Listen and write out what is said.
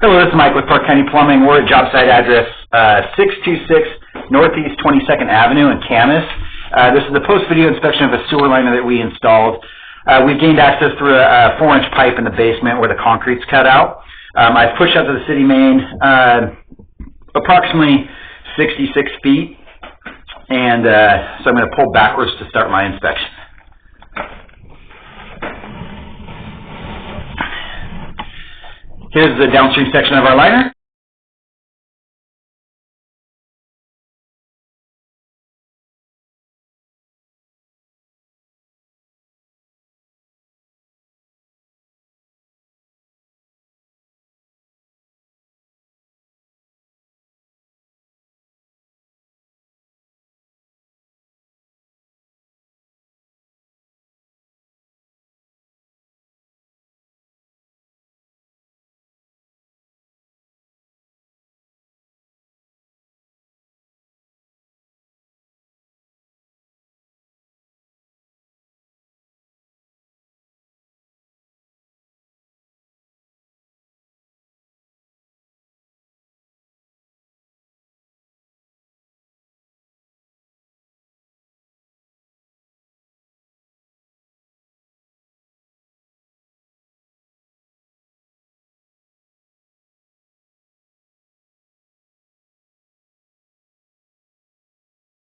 Hello, this is Mike with Park County Plumbing. We're at job site address 626 Northeast 22nd Avenue in Camas. This is the post-video inspection of a sewer liner that we installed. We've gained access through a 4-inch pipe in the basement where the concrete's cut out. I've pushed out to the city main approximately 66 feet, and so I'm going to pull backwards to start my inspection. Here's the downstream section of our liner.